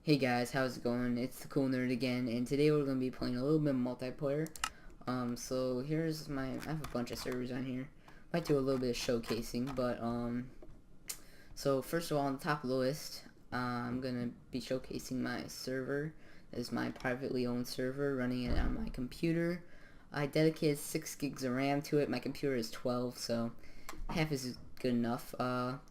Hey guys, how's it going? It's the Cool Nerd again, and today we're going to be playing a little bit of multiplayer. So here's I have a bunch of servers on here. Might do a little bit of showcasing, but, so first of all, on the top of the list, I'm going to be showcasing my server. This is my privately owned server, running it on my computer. I dedicated 6 gigs of RAM to it. My computer is 12, so half is good enough. And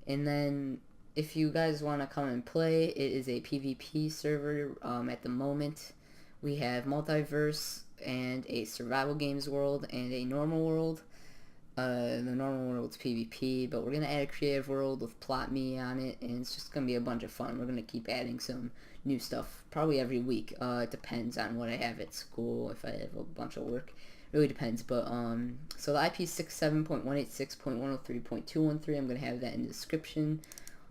then if you guys want to come and play, it is a PvP server. At the moment, we have multiverse and a survival games world and a normal world. The normal world's PvP, but we're gonna add a creative world with Plot Me on it, and it's just gonna be a bunch of fun. We're gonna keep adding some new stuff probably every week. It depends on what I have at school. If I have a bunch of work, it really depends. But so the IP is 67.186.103.213. I'm gonna have that in the description.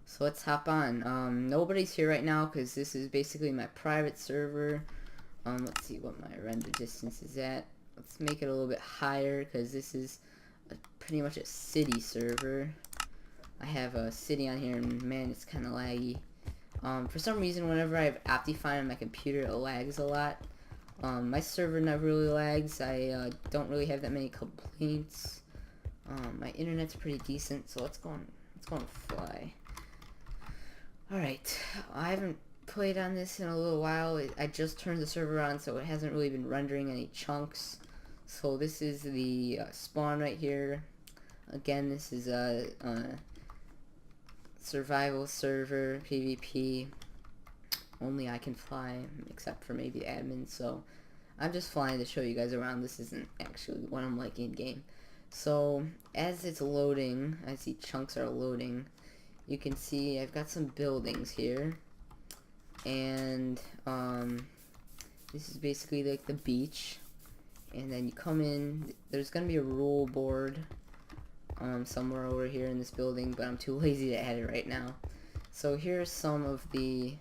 So let's hop on. Nobody's here right now because this is basically my private server. Let's see what my render distance is at. Let's make it a little bit higher because this is pretty much a city server. I have a city on here, and man, it's kind of laggy. For some reason, whenever I have Optifine on my computer, it lags a lot. My server never really lags. I don't really have that many complaints. My internet's pretty decent, so let's go on fly. Alright, I haven't played on this in a little while. I just turned the server on, so it hasn't really been rendering any chunks. So this is the spawn right here. Again, this is a survival server, PvP. Only I can fly, except for maybe admin, so I'm just flying to show you guys around. This isn't actually what I'm like in-game. So, as it's loading, as the chunks are loading, you can see I've got some buildings here, and this is basically like the beach, and then you come in. There's gonna be a rule board somewhere over here in this building, but I'm too lazy to add it right now. So here's some of the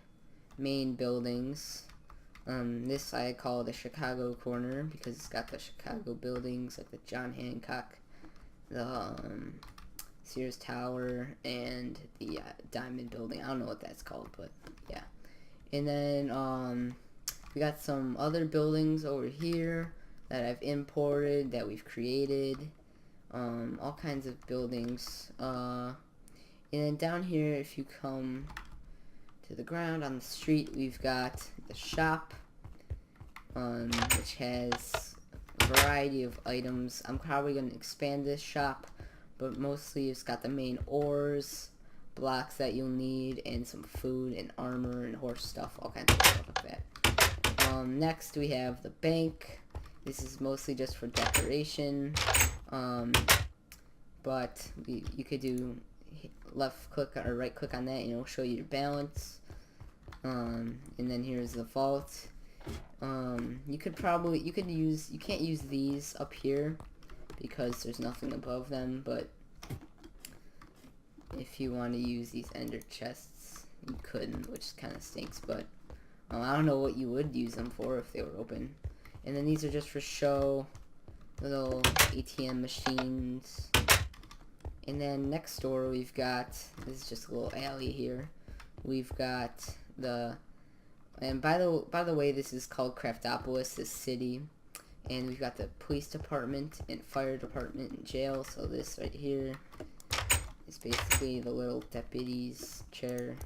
main buildings. This I call the Chicago corner because it's got the Chicago buildings like the John Hancock, the Sears Tower, and the Diamond Building. I don't know what that's called, but yeah. And then we got some other buildings over here that I've imported, that we've created. All kinds of buildings. And then down here, if you come to the ground on the street, we've got the shop, which has a variety of items. I'm probably going to expand this shop, but mostly it's got the main ores, blocks that you'll need, and some food and armor and horse stuff, all kinds of stuff like that. Next we have the bank. This is mostly just for decoration, but you could do left click or right click on that and it'll show you your balance. And then here's the vault. You can't use these up here because there's nothing above them, but if you want to use these ender chests, you couldn't, which kind of stinks, but I don't know what you would use them for if they were open. And then these are just for show, little ATM machines. And then next door we've got, this is just a little alley here, we've got and by the way, this is called Craftopolis, this city. And we've got the police department and fire department and jail. So this right here is basically the little deputy's chair.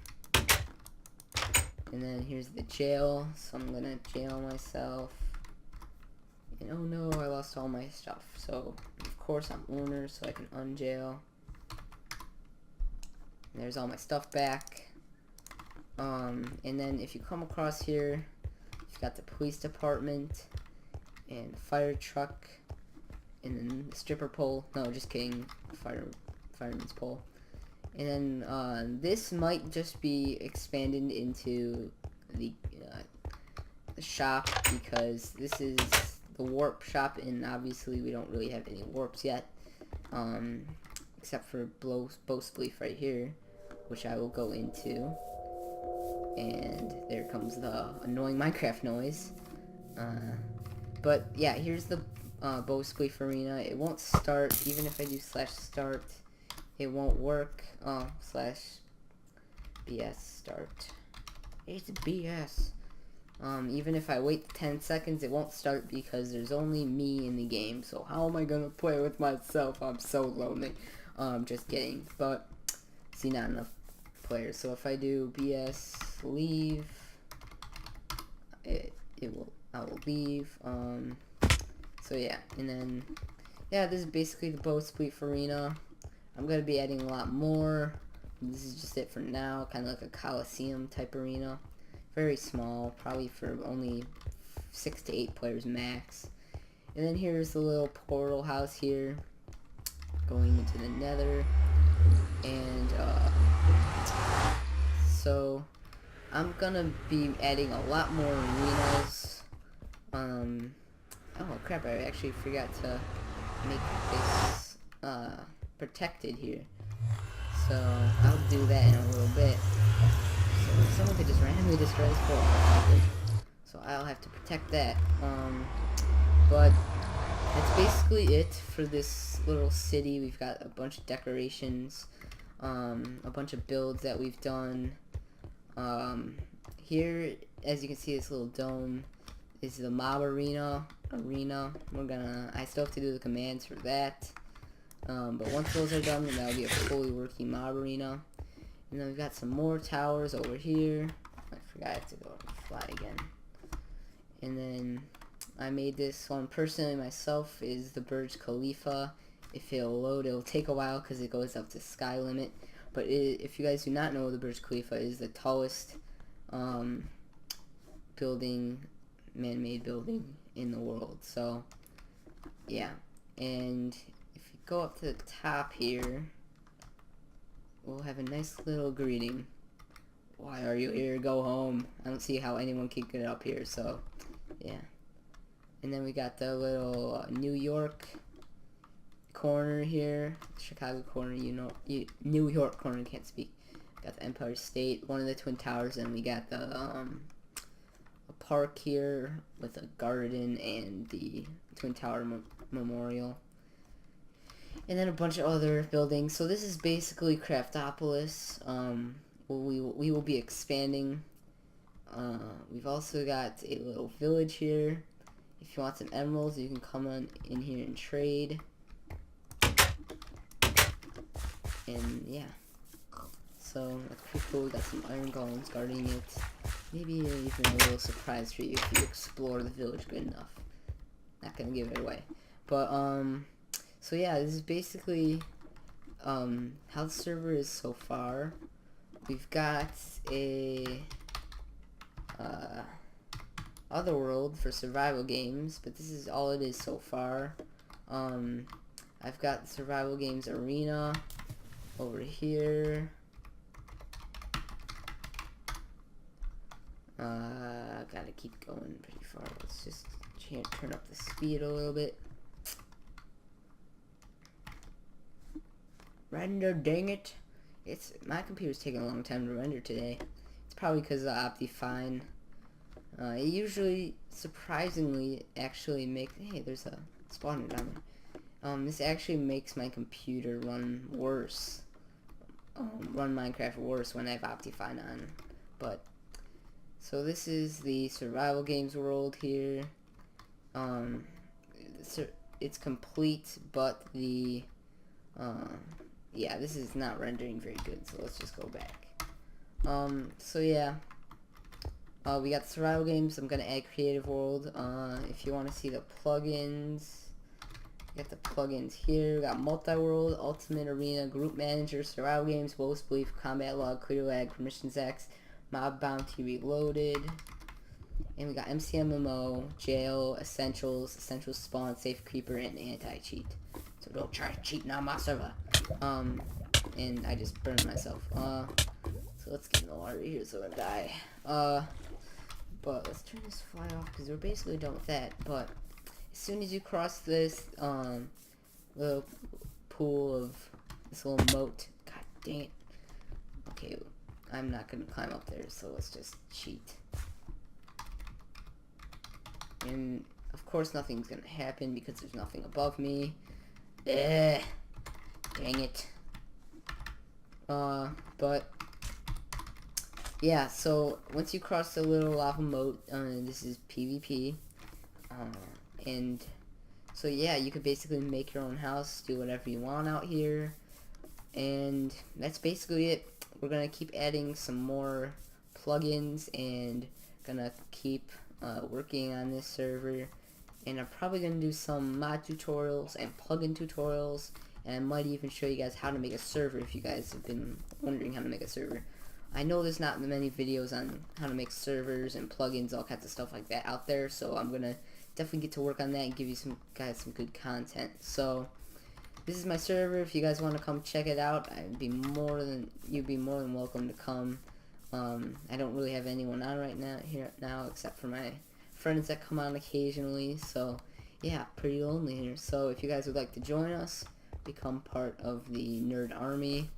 And then here's the jail. So I'm gonna jail myself. And oh no, I lost all my stuff. So of course I'm owner, so I can unjail. And there's all my stuff back. And then if you come across here, you've got the police department and the fire truck, and then the stripper pole. No, just kidding. Fireman's pole. And then this might just be expanded into the shop because this is the warp shop, and obviously we don't really have any warps yet, except for bow spleef right here, which I will go into. And there comes the annoying Minecraft noise. But yeah, here's the bow spleef arena. It won't start even if I do /start. It won't work. /BS start. It's BS. Even if I wait 10 seconds, it won't start because there's only me in the game. So how am I gonna play with myself? I'm so lonely. Just kidding. But see, not enough players. So if I do BS leave, I will leave. So yeah, and then yeah, this is basically the Bow Spleef Arena. I'm gonna be adding a lot more. This is just it for now, kind of like a Coliseum type arena. Very small, probably for only 6 to 8 players max. And then here's the little portal house here, going into the Nether. And so I'm gonna be adding a lot more arenas. Oh crap! I actually forgot to make this protected here. So I'll do that in a little bit. So someone could just randomly destroy this portal. So I'll have to protect that. But that's basically it for this little city. We've got a bunch of decorations, a bunch of builds that we've done. Here, as you can see, this little dome is the mob arena. I still have to do the commands for that. But once those are done, then that'll be a fully working mob arena. And then we've got some more towers over here. I forgot to go and fly again. And then I made this one personally myself, is the Burj Khalifa. If it'll load, it'll take a while because it goes up to sky limit. But if you guys do not know, the Burj Khalifa is the tallest building, man-made building in the world. So yeah, and if you go up to the top here, we'll have a nice little greeting. Why are you here? Go home. I don't see how anyone can get up here, so yeah. And then we got the little New York corner here, Chicago corner, New York corner, can't speak. Got the Empire State, one of the Twin Towers, and we got the a park here with a garden and the Twin Tower Memorial. And then a bunch of other buildings. So this is basically Craftopolis. We will be expanding. We've also got a little village here. If you want some emeralds, you can come on in here and trade. And yeah, so that's pretty cool. We got some iron golems guarding it. Maybe even a little surprise for you if you explore the village good enough. Not gonna give it away, but so yeah, this is basically how the server is so far. We've got a Otherworld for survival games, but this is all it is so far. I've got the survival games arena over here. Gotta keep going pretty far. Let's just turn up the speed a little bit. Render, dang it! My computer's taking a long time to render today. It's probably because of Optifine. It usually, surprisingly, actually makes... Hey, there's a spawner down there. This actually makes my computer run worse. Run Minecraft worse when I have Optifine on. But, so this is the survival games world here. It's complete, but the... yeah, this is not rendering very good, so let's just go back. So yeah. We got the survival games. I'm gonna add creative world. If you want to see the plugins, we got the plugins here. We got multi-world, ultimate arena, group manager, survival games, Bow Spleef, combat log, clear lag, permissions X, mob bounty reloaded, and we got MCMMO, jail, essentials, essential spawn, safe creeper, and anti-cheat. So don't try to cheat on my server. And I just burned myself. So let's get in the water here so I don't die. But let's turn this fly off because we're basically done with that. But as soon as you cross this little pool of this little moat, god dang it. Okay, I'm not gonna climb up there, so let's just cheat. And of course nothing's gonna happen because there's nothing above me. Dang it. But yeah, so once you cross the little lava moat, this is PvP, and so yeah, you could basically make your own house, do whatever you want out here, and that's basically it. We're gonna keep adding some more plugins and gonna keep working on this server, and I'm probably gonna do some mod tutorials and plugin tutorials, and I might even show you guys how to make a server if you guys have been wondering how to make a server. I know there's not many videos on how to make servers and plugins, all kinds of stuff like that out there, so I'm gonna definitely get to work on that and give you some guys some good content. So this is my server. If you guys want to come check it out, you'd be more than welcome to come. I don't really have anyone on right now except for my friends that come on occasionally. So yeah, pretty lonely here. So if you guys would like to join us, become part of the nerd army,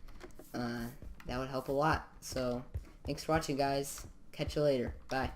that would help a lot. So thanks for watching, guys. Catch you later. Bye.